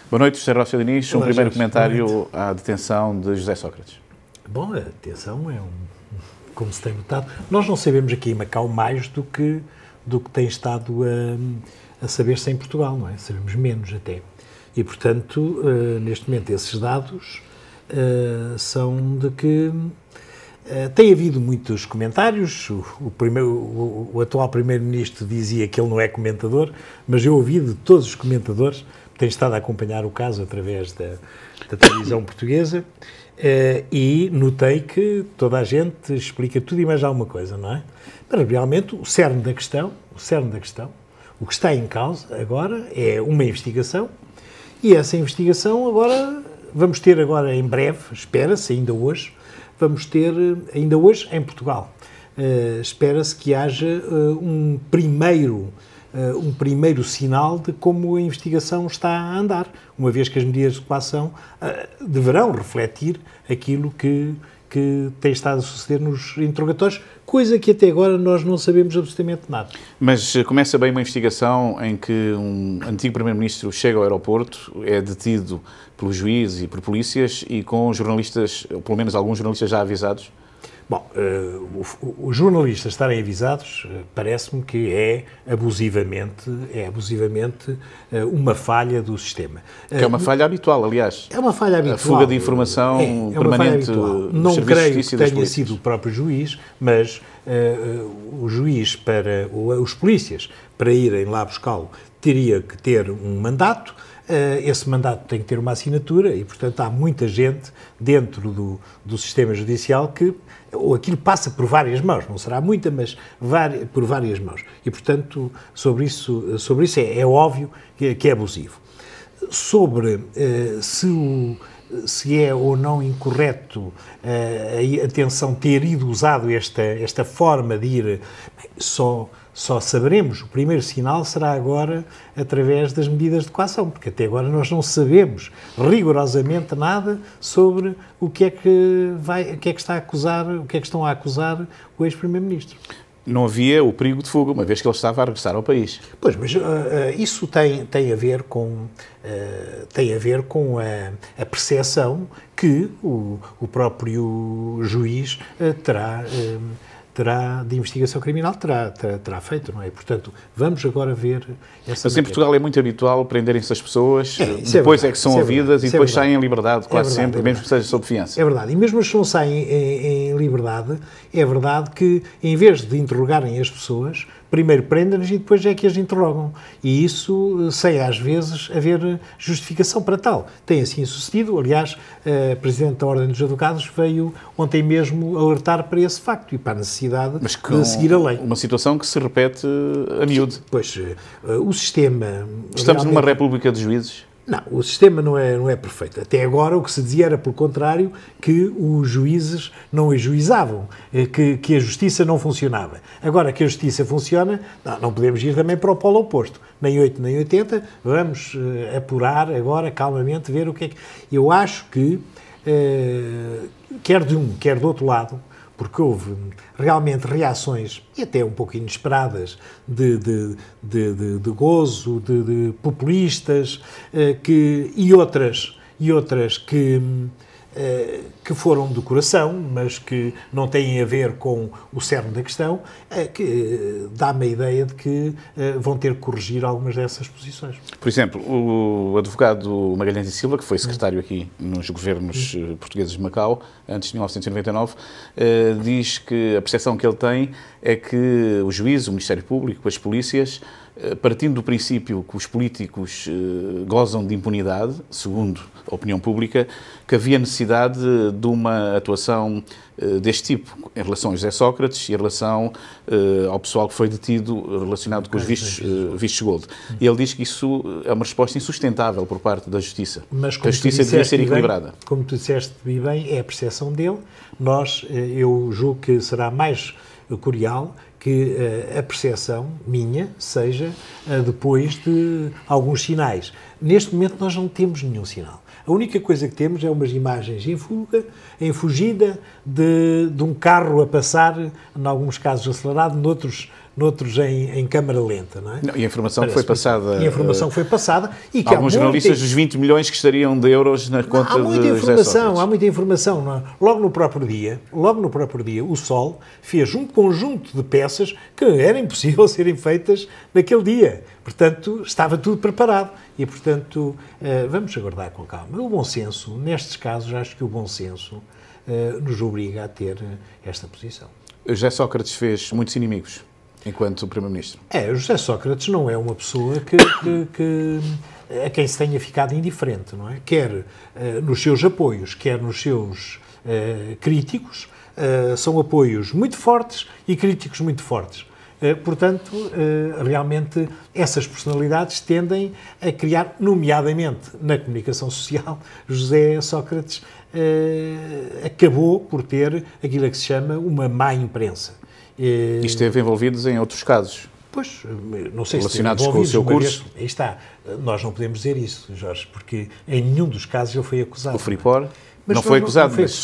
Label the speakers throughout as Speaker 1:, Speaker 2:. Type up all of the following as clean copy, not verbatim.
Speaker 1: Boa noite, José Rocha Diniz. Um
Speaker 2: Olá,
Speaker 1: primeiro
Speaker 2: Jorge.
Speaker 1: comentário à detenção de José Sócrates.
Speaker 2: Bom, a detenção é como se tem notado. Nós não sabemos aqui em Macau mais do que tem estado a saber-se em Portugal, não é? Sabemos menos até. E, portanto, neste momento, esses dados são de que tem havido muitos comentários. O atual Primeiro-Ministro dizia que ele não é comentador, mas eu ouvi de todos os comentadores, tenho estado a acompanhar o caso através da televisão portuguesa, e notei que toda a gente explica tudo e mais alguma coisa, não é? Mas realmente o cerne da questão, o que está em causa agora é uma investigação, e essa investigação agora, vamos ter agora em breve, espera-se, ainda hoje em Portugal, espera-se que haja um primeiro sinal de como a investigação está a andar, uma vez que as medidas de coação deverão refletir aquilo que tem estado a suceder nos interrogatórios, coisa que até agora nós não sabemos absolutamente nada.
Speaker 1: Mas começa bem uma investigação em que um antigo Primeiro-Ministro chega ao aeroporto, é detido pelos juízes e por polícias e com jornalistas, ou pelo menos alguns jornalistas já avisados?
Speaker 2: Bom, os jornalistas estarem avisados parece-me que é abusivamente uma falha do sistema.
Speaker 1: Que é uma falha habitual, aliás.
Speaker 2: É uma falha habitual.
Speaker 1: A fuga de informação permanente dos
Speaker 2: não
Speaker 1: serviços de
Speaker 2: creio
Speaker 1: justiça
Speaker 2: que
Speaker 1: e das
Speaker 2: tenha
Speaker 1: polícias.
Speaker 2: sido o próprio juiz, mas o juiz os polícias, para irem lá buscá-lo, teria que ter um mandato. Esse mandato tem que ter uma assinatura e, portanto, há muita gente dentro do sistema judicial que aquilo passa por várias mãos, não será muita, mas por várias mãos. E, portanto, sobre isso é óbvio que é abusivo. Sobre se é ou não incorreto a atenção ter ido usado esta forma de ir, só saberemos, o primeiro sinal será agora através das medidas de coação, porque até agora nós não sabemos rigorosamente nada sobre o que é que estão a acusar o ex-primeiro-ministro.
Speaker 1: Não havia o perigo de fuga, uma vez que ele estava a regressar ao país.
Speaker 2: Pois, mas isso tem a ver com a percepção que o próprio juiz terá de investigação criminal, terá feito, não é? Portanto, vamos agora ver essa...
Speaker 1: Mas em Portugal é muito habitual prenderem-se as pessoas,
Speaker 2: depois
Speaker 1: é que são ouvidas e depois saem em liberdade, quase sempre, mesmo que seja sob fiança.
Speaker 2: É verdade, e mesmo as que não saem em liberdade, é verdade que, em vez de interrogarem as pessoas, primeiro prendem-nas e depois é que as interrogam. E isso, sem às vezes haver justificação para tal. Tem assim sucedido. Aliás, a Presidente da Ordem dos Advogados veio ontem mesmo alertar para esse facto e para a necessidade de seguir a lei.
Speaker 1: Uma situação que se repete a miúdo.
Speaker 2: Pois, o sistema...
Speaker 1: Estamos numa república de juízes?
Speaker 2: Não, o sistema não é perfeito. Até agora o que se dizia era, pelo contrário, que os juízes não ajuizavam, que a justiça não funcionava. Agora que a justiça funciona, não podemos ir também para o polo oposto. Nem 8, nem 80, vamos apurar agora, calmamente, ver o que é que... Eu acho que, quer de um, quer do outro lado, porque houve realmente reações, e até um pouco inesperadas, de gozo, de populistas, e outras que foram do coração, mas que não têm a ver com o cerne da questão, que dá-me a ideia de que vão ter que corrigir algumas dessas posições.
Speaker 1: Por exemplo, o advogado Magalhães e Silva, que foi secretário aqui nos governos portugueses de Macau, antes de 1999, diz que a percepção que ele tem é que o juiz, o Ministério Público, as polícias, partindo do princípio que os políticos gozam de impunidade, segundo a opinião pública, que havia necessidade de uma atuação deste tipo em relação a José Sócrates e em relação ao pessoal que foi detido relacionado com os vistos gold. E ele diz que isso é uma resposta insustentável por parte da Justiça.
Speaker 2: Mas,
Speaker 1: que a Justiça devia ser equilibrada.
Speaker 2: Como tu disseste bem, é a percepção dele. Eu julgo que será mais curial que a percepção minha seja depois de alguns sinais. Neste momento nós não temos nenhum sinal. A única coisa que temos é umas imagens em fugida de um carro a passar, em alguns casos acelerado, noutros em câmara lenta, não é?
Speaker 1: Não, e a informação que foi passada...
Speaker 2: E a informação foi passada e que
Speaker 1: alguns jornalistas dos 20 milhões que estariam de euros na conta de José Sócrates.
Speaker 2: Há muita informação. Não é? Logo no próprio dia, o Sol fez um conjunto de peças que era impossível serem feitas naquele dia. Portanto, estava tudo preparado. E, portanto, vamos aguardar com calma. O bom senso, nestes casos, acho que o bom senso nos obriga a ter esta posição.
Speaker 1: José Sócrates fez muitos inimigos enquanto Primeiro-Ministro.
Speaker 2: José Sócrates não é uma pessoa a quem se tenha ficado indiferente, não é? Quer nos seus apoios, quer nos seus críticos, são apoios muito fortes e críticos muito fortes. Portanto, realmente, essas personalidades tendem a criar, nomeadamente na comunicação social, José Sócrates acabou por ter aquilo a que se chama uma má imprensa.
Speaker 1: E esteve envolvidos em outros casos.
Speaker 2: Pois, não sei se
Speaker 1: relacionados com o seu curso.
Speaker 2: Aí está. Nós não podemos dizer isso, Jorge, porque em nenhum dos casos ele foi acusado.
Speaker 1: O Freeport não foi acusado, mas...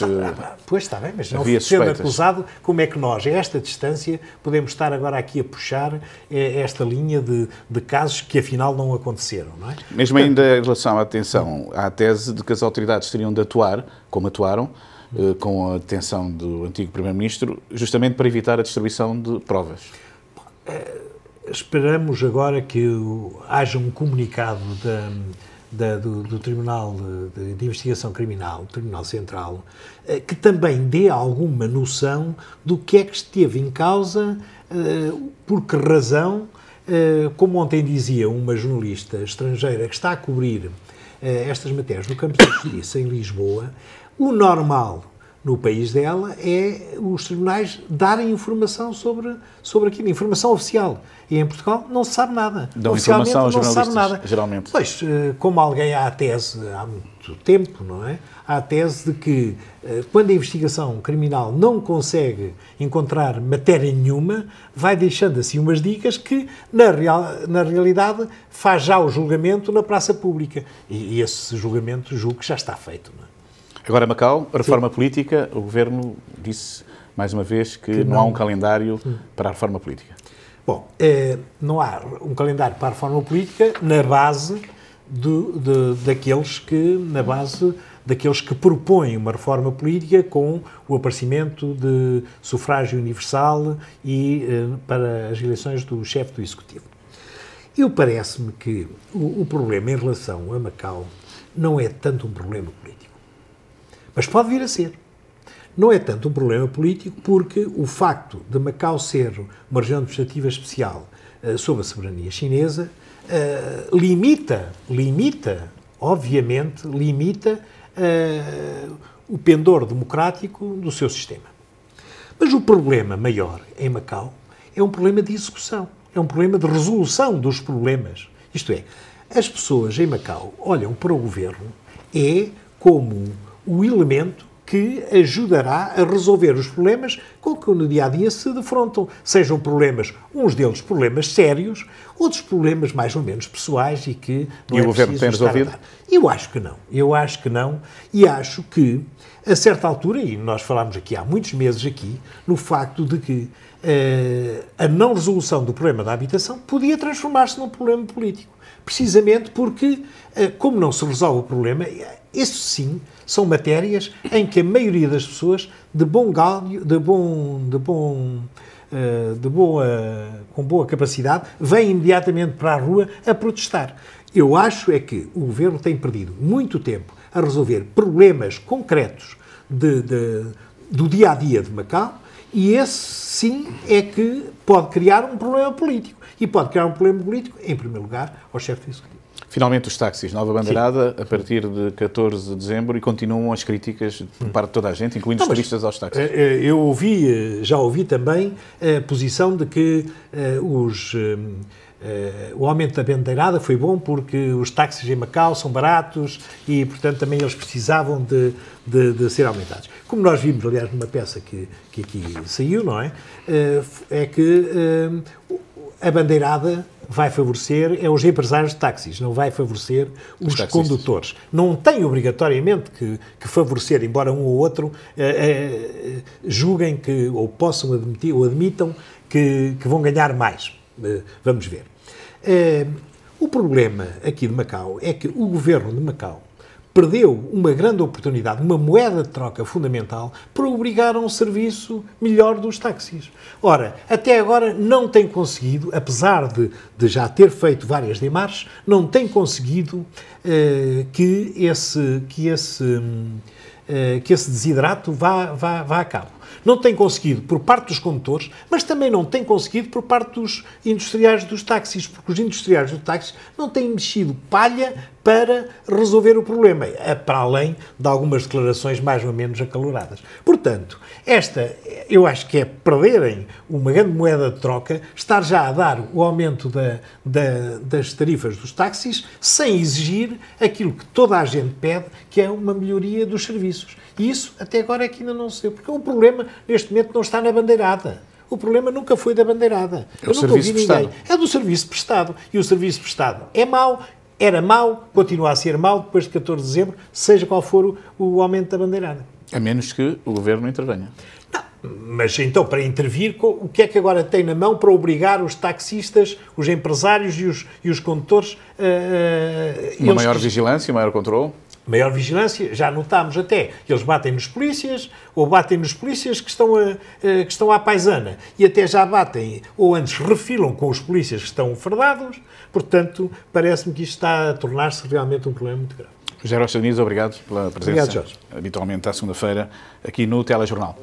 Speaker 2: Pois está bem, mas não sendo acusado, como é que nós, a esta distância, podemos estar agora aqui a puxar esta linha de casos que afinal não aconteceram, não é?
Speaker 1: Mesmo ainda em relação à tese de que as autoridades teriam de atuar, como atuaram, com a detenção do antigo Primeiro-Ministro, justamente para evitar a distribuição de provas.
Speaker 2: Esperamos agora que haja um comunicado do Tribunal de Investigação Criminal, do Tribunal Central, que também dê alguma noção do que é que esteve em causa, por que razão, como ontem dizia uma jornalista estrangeira que está a cobrir estas matérias no Campo da Justiça, em Lisboa, o normal no país dela é os tribunais darem informação sobre aquilo, informação oficial. E em Portugal não se sabe nada.
Speaker 1: Dão informação aos jornalistas, geralmente.
Speaker 2: Pois, como alguém há a tese, há muito tempo, não é? Há a tese de que quando a investigação criminal não consegue encontrar matéria nenhuma, vai deixando assim umas dicas que, na realidade, faz já o julgamento na praça pública. E esse julgamento, julgo que já está feito, não é?
Speaker 1: Agora, Macau, a reforma política, o Governo disse, mais uma vez, que não há um calendário para a reforma política.
Speaker 2: Bom, não há um calendário para a reforma política na base daqueles que propõem uma reforma política com o aparecimento de sufrágio universal e para as eleições do chefe do Executivo. Parece-me que o problema em relação a Macau não é tanto um problema político. Mas pode vir a ser. Não é tanto um problema político porque o facto de Macau ser uma região administrativa especial sob a soberania chinesa obviamente, o pendor democrático do seu sistema. Mas o problema maior em Macau é um problema de execução, é um problema de resolução dos problemas. Isto é, as pessoas em Macau olham para o governo como o elemento que ajudará a resolver os problemas com que no dia-a-dia se defrontam. Sejam problemas, uns deles problemas sérios, outros problemas mais ou menos pessoais e que não é preciso estar a dar. E o Governo tem resolvido? Eu acho que não. E acho que, a certa altura, e nós falámos aqui há muitos meses no facto de que a não resolução do problema da habitação podia transformar-se num problema político. Precisamente porque, como não se resolve o problema, isso sim são matérias em que a maioria das pessoas com boa capacidade vem imediatamente para a rua a protestar. Eu acho que o Governo tem perdido muito tempo a resolver problemas concretos do dia-a-dia de Macau e esse sim é que pode criar um problema político. E pode criar um problema político, em primeiro lugar, ao chefe do Executivo.
Speaker 1: Finalmente, os táxis, nova bandeirada, a partir de 14 de dezembro, e continuam as críticas por parte de toda a gente, incluindo os turistas aos táxis.
Speaker 2: Já ouvi também a posição de que o aumento da bandeirada foi bom porque os táxis em Macau são baratos e, portanto, também eles precisavam de ser aumentados. Como nós vimos, aliás, numa peça que aqui saiu, não é? É que a bandeirada vai favorecer os empresários de táxis, não vai favorecer os condutores. Não tem obrigatoriamente que favorecer, embora um ou outro julguem que, ou possam admitir, ou admitam que vão ganhar mais. Vamos ver. O problema aqui de Macau é que o governo de Macau perdeu uma grande oportunidade, uma moeda de troca fundamental, para obrigar a um serviço melhor dos táxis. Ora, até agora não tem conseguido, apesar de já ter feito várias démarches, não tem conseguido que esse desiderato vá a cabo. Não tem conseguido por parte dos condutores, mas também não tem conseguido por parte dos industriais dos táxis, porque os industriais dos táxis não têm mexido palha para resolver o problema, para além de algumas declarações mais ou menos acaloradas. Portanto, eu acho que é perderem uma grande moeda de troca, estar já a dar o aumento das tarifas dos táxis, sem exigir aquilo que toda a gente pede, que é uma melhoria dos serviços. E isso, até agora, é que ainda não se deu, porque o problema, neste momento, não está na bandeirada. O problema nunca foi da bandeirada.
Speaker 1: É o serviço prestado.
Speaker 2: É do serviço prestado. E o serviço prestado é mau, era mau, continua a ser mau depois de 14 de dezembro, seja qual for o aumento da bandeirada.
Speaker 1: A menos que o governo intervenha.
Speaker 2: Não, mas então, para intervir, o que é que agora tem na mão para obrigar os taxistas, os empresários e os condutores a...
Speaker 1: Uma maior vigilância, um maior controle?
Speaker 2: Maior vigilância, já notámos até, eles batem nos polícias, ou batem nos polícias que estão à paisana, e até já batem, ou antes refilam com os polícias que estão fardados, portanto, parece-me que isto está a tornar-se realmente um problema muito grave.
Speaker 1: José Rocha Diniz, obrigado pela presença.
Speaker 2: Obrigado, Jorge.
Speaker 1: Habitualmente à segunda-feira, aqui no Telejornal.